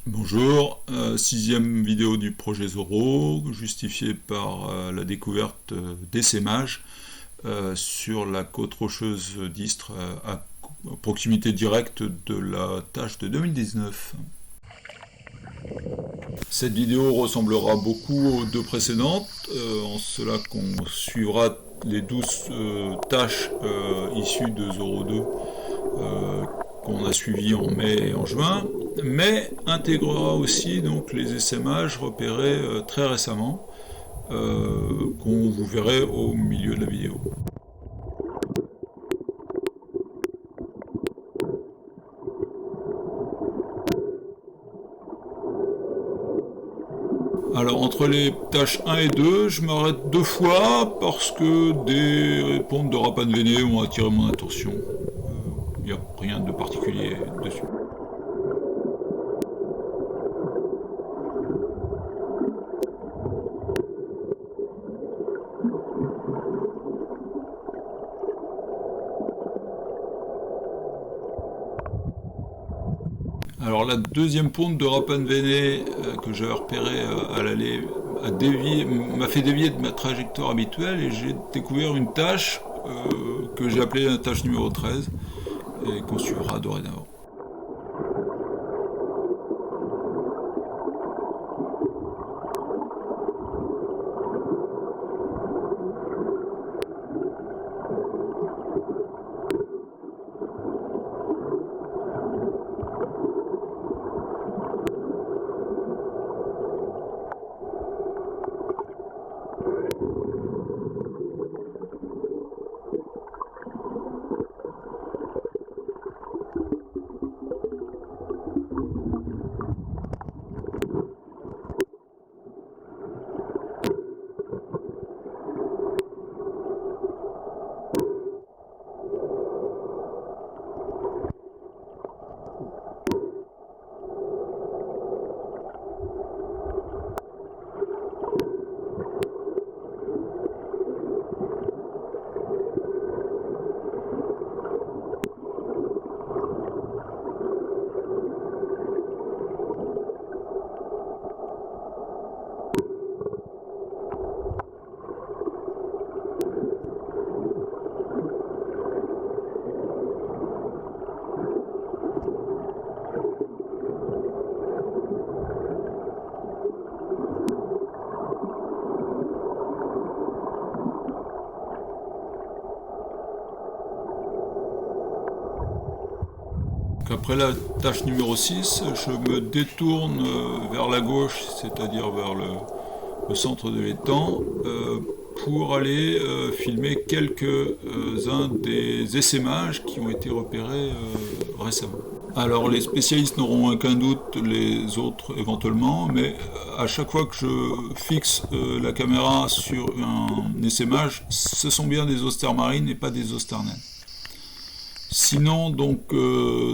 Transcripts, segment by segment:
Bonjour, sixième vidéo du projet Zoro, justifiée par la découverte d'essaimages sur la côte rocheuse d'Istres à proximité directe de la tâche de 2019. Cette vidéo ressemblera beaucoup aux deux précédentes, en cela qu'on suivra les 12 tâches issues de Zoro 2 qu'on a suivies en mai et en juin, mais intégrera aussi donc les essaimages repérés très récemment, qu'on vous verrez au milieu de la vidéo. Alors entre les tâches 1 et 2, je m'arrête deux fois parce que des pontes de Rapane Véné ont attiré mon attention. Il n'y a rien de particulier dessus. Alors la deuxième ponte de Rapane Véné que j'avais repérée à l'aller m'a fait dévier de ma trajectoire habituelle et j'ai découvert une tâche que j'ai appelée la tâche numéro 13 et qu'on suivra dorénavant. Après la tâche numéro 6, je me détourne vers la gauche, c'est-à-dire vers le centre de l'étang, pour aller filmer quelques-uns des essaimages qui ont été repérés récemment. Alors les spécialistes n'auront aucun doute, les autres éventuellement, mais à chaque fois que je fixe la caméra sur un essaimage, ce sont bien des austères marines et pas des austères naines. Sinon, donc,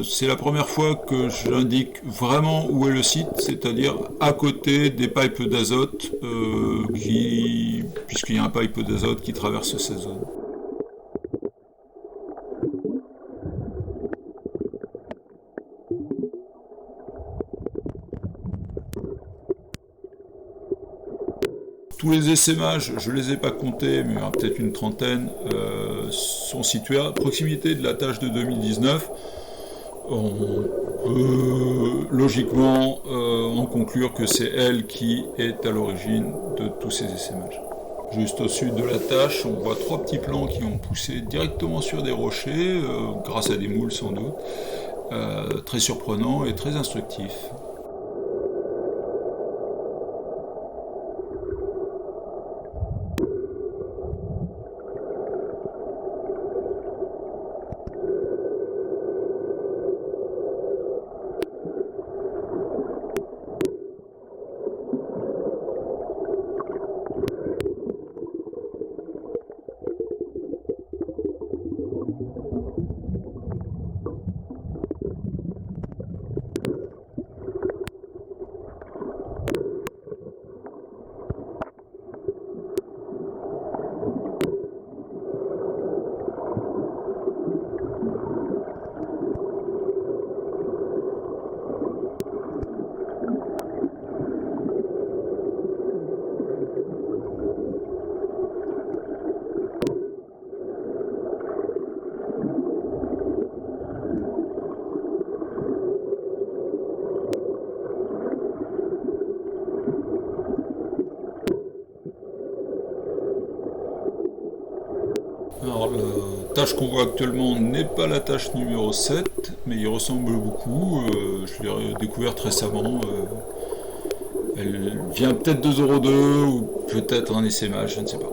c'est la première fois que j'indique vraiment où est le site, c'est-à-dire à côté des pipes d'azote, puisqu'il y a un pipe d'azote qui traverse ces zones. Tous les essaimages, je ne les ai pas comptés, mais il y en a peut-être une trentaine, sont situés à proximité de la tâche de 2019. On peut logiquement en conclure que c'est elle qui est à l'origine de tous ces essaimages. Juste au sud de la tâche, on voit trois petits plants qui ont poussé directement sur des rochers, grâce à des moules sans doute, très surprenant et très instructif. l'attache qu'on voit actuellement n'est pas l'attache numéro 7, mais il ressemble beaucoup. Je l'ai découverte récemment. Elle vient peut-être de 02 ou peut-être un essaimage, je ne sais pas.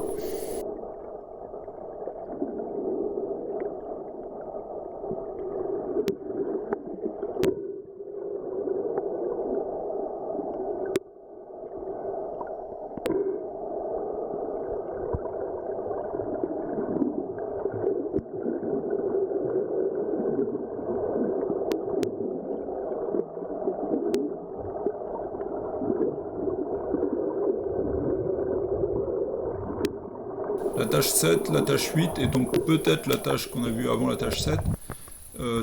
L'attache 7, l'attache 8 et donc peut-être l'attache qu'on a vue avant l'attache 7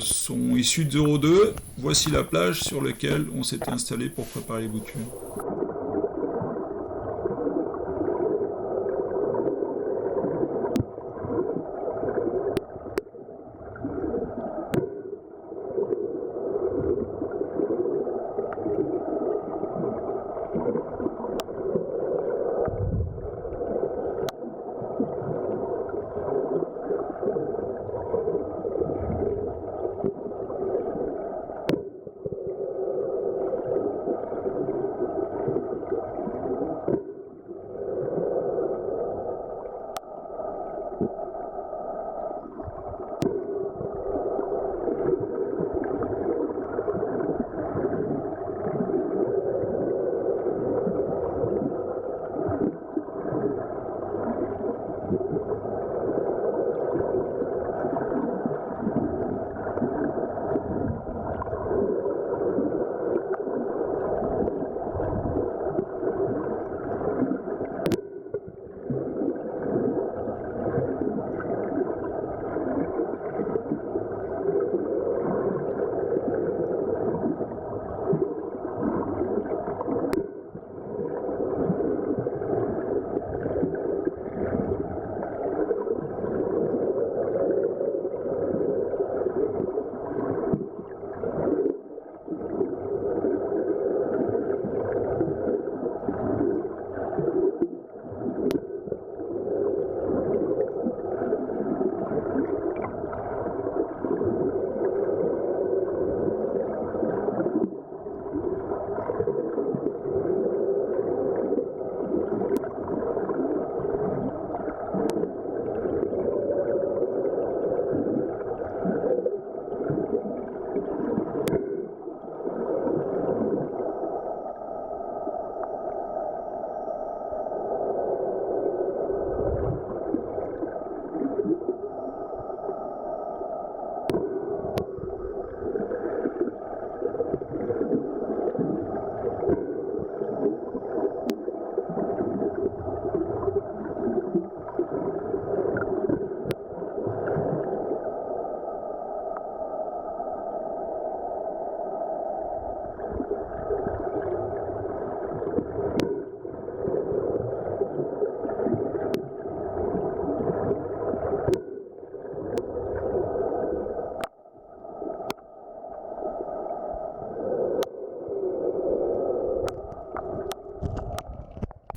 sont issus de 02. Voici la plage sur laquelle on s'était installé pour préparer les boutures.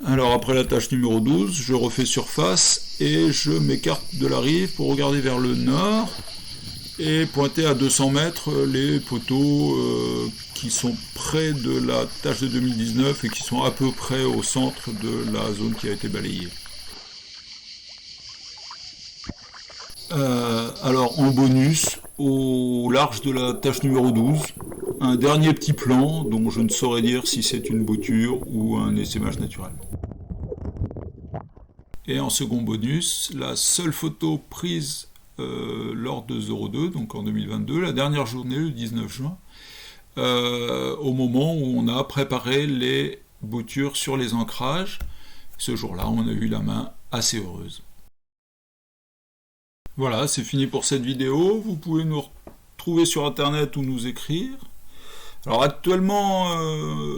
Alors après la tâche numéro 12, je refais surface et je m'écarte de la rive pour regarder vers le nord et pointer à 200 mètres les poteaux qui sont près de la tâche de 2019 et qui sont à peu près au centre de la zone qui a été balayée. Alors en bonus, au large de la tâche numéro 12, un dernier petit plan dont je ne saurais dire si c'est une bouture ou un essaimage naturel. Et en second bonus, la seule photo prise lors de 02, donc en 2022, la dernière journée, le 19 juin, au moment où on a préparé les boutures sur les ancrages. Ce jour-là, on a eu la main assez heureuse. Voilà, c'est fini pour cette vidéo. Vous pouvez nous retrouver sur internet ou nous écrire. Alors actuellement,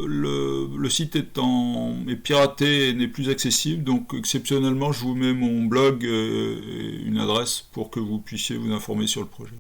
le site est piraté et n'est plus accessible, donc exceptionnellement je vous mets mon blog et une adresse pour que vous puissiez vous informer sur le projet.